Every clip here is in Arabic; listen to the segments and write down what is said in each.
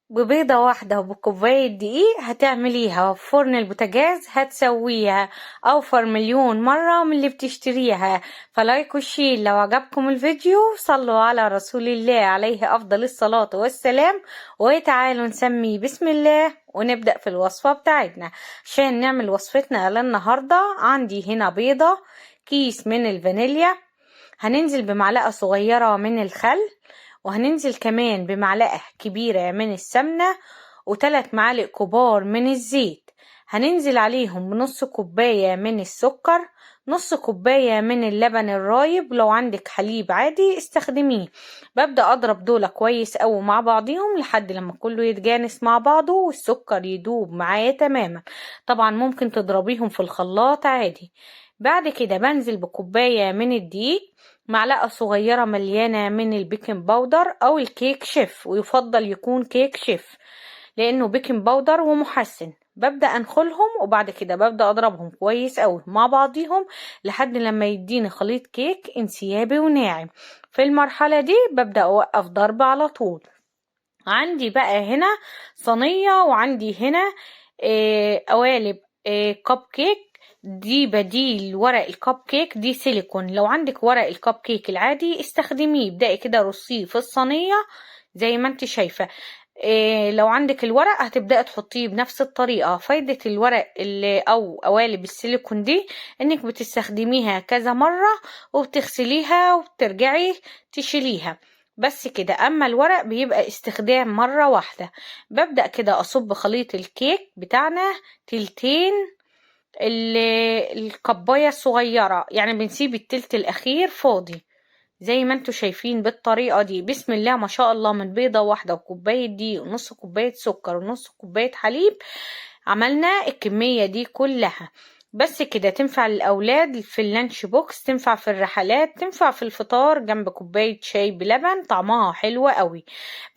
ببيضة واحدة وبكوباية دقيق هتعمليها في فرن البوتاجاز، هتسويها أوفر مليون مرة من اللي بتشتريها. فلايك وشير لو عجبكم الفيديو، صلوا على رسول الله عليه أفضل الصلاة والسلام، وتعالوا نسمي بسم الله ونبدأ في الوصفة بتاعتنا. عشان نعمل وصفتنا للنهاردة عندي هنا بيضة، كيس من الفانيليا، هننزل بمعلقة صغيرة من الخل، وهننزل كمان بمعلقة كبيرة من السمنة، و3 معالق كبار من الزيت. هننزل عليهم بنص كوباية من السكر، نص كوباية من اللبن الرايب، لو عندك حليب عادي استخدميه. ببدأ أضرب دول كويس أوي مع بعضهم لحد لما كله يتجانس مع بعضه والسكر يدوب معايا تماما. طبعا ممكن تضربيهم في الخلاط عادي. بعد كده بنزل بكوباية من الدقيق، معلقة صغيرة مليانة من البيكنج باودر أو الكيك شيف، ويفضل يكون كيك شيف لأنه بيكنج باودر ومحسن. ببدأ أنخلهم وبعد كده ببدأ أضربهم كويس أوي مع بعضيهم لحد لما يديني خليط كيك انسيابي وناعم. في المرحلة دي ببدأ أوقف ضرب على طول. عندي بقى هنا صينية، وعندي هنا قوالب كب كيك. دي بديل ورق الكب كيك، دي سيليكون. لو عندك ورق الكب كيك العادي استخدميه، ابدأي كده رصيه في الصينية زي ما انت شايفة. لو عندك الورق هتبدأي تحطيه بنفس الطريقة. فايدة الورق او قوالب السيليكون دي انك بتستخدميها كذا مرة وبتغسليها وبترجعي تشيليها بس كده. اما الورق بيبقى استخدام مرة واحدة. ببدأ كده اصب خليط الكيك بتاعنا تلتين الكباية الصغيرة، يعني بنسيب التلت الاخير فاضي زي ما انتوا شايفين بالطريقة دي. بسم الله ما شاء الله، من بيضة واحدة وكوباية دقيق ونص كوباية سكر ونص كوباية حليب عملنا الكمية دي كلها. بس كده تنفع للأولاد في اللانش بوكس، تنفع في الرحلات، تنفع في الفطار جنب كوباية شاي بلبن، طعمها حلوة قوي.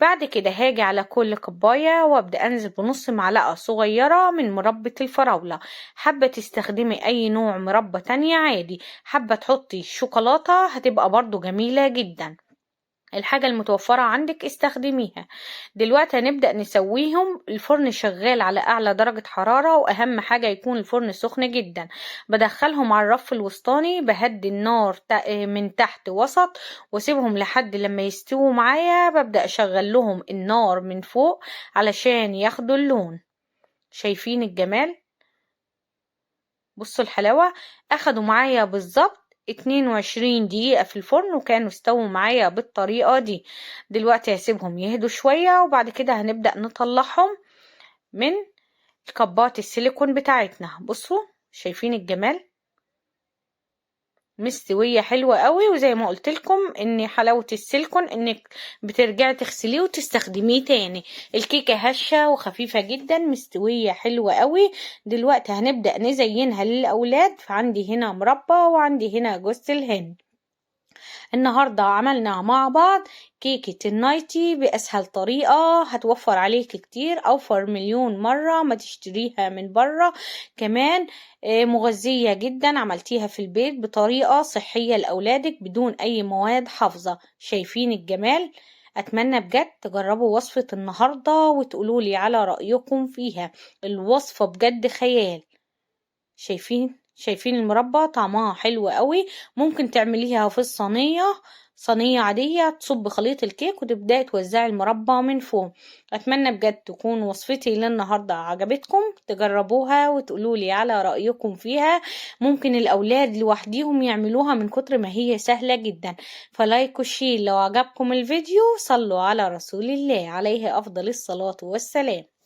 بعد كده هاجي على كل كوباية وابدأ انزل بنص معلقة صغيرة من مربى الفراولة. حابة تستخدمي اي نوع مربى تانية عادي، حابة تحطي شوكولاتة هتبقى برضو جميلة جدا. الحاجة المتوفرة عندك استخدميها. دلوقتي هنبدأ نسويهم. الفرن شغال على أعلى درجة حرارة، وأهم حاجة يكون الفرن سخن جدا. بدخلهم على الرف الوسطاني، بهدي النار من تحت وسط، واسيبهم لحد لما يستووا معايا. ببدأ أشغل لهم النار من فوق علشان ياخدوا اللون. شايفين الجمال؟ بصوا الحلاوة. أخدوا معايا بالظبط 22 دقيقة في الفرن وكانوا استووا معايا بالطريقة دي. دلوقتي هسيبهم يهدوا شوية وبعد كده هنبدأ نطلعهم من كبات السيليكون بتاعتنا. بصوا شايفين الجمال؟ مستوية حلوة قوي. وزي ما قلت لكم ان حلاوة السيليكون انك بترجعي تغسليه وتستخدميه تاني. الكيكة هشة وخفيفة جدا، مستوية حلوة قوي. دلوقتي هنبدأ نزينها للأولاد. فعندي هنا مربى وعندي هنا جوز الهند. النهاردة عملنا مع بعض كيكة النايتي بأسهل طريقة، هتوفر عليك كتير، أوفر مليون مرة ما تشتريها من برا. كمان مغذية جدا، عملتيها في البيت بطريقة صحية لأولادك بدون أي مواد حافظة. شايفين الجمال؟ أتمنى بجد تجربوا وصفة النهاردة وتقولولي على رأيكم فيها. الوصفة بجد خيال. شايفين المربى طعمها حلو قوي. ممكن تعمليها في صينية عادية، تصب خليط الكيك وتبداي توزعي المربى من فوق. اتمنى بجد تكون وصفتي للنهارده عجبتكم، تجربوها وتقولولي على رأيكم فيها. ممكن الاولاد لوحديهم يعملوها من كتر ما هي سهلة جدا. فلايك وشير لو عجبكم الفيديو، صلوا على رسول الله عليه افضل الصلاة والسلام.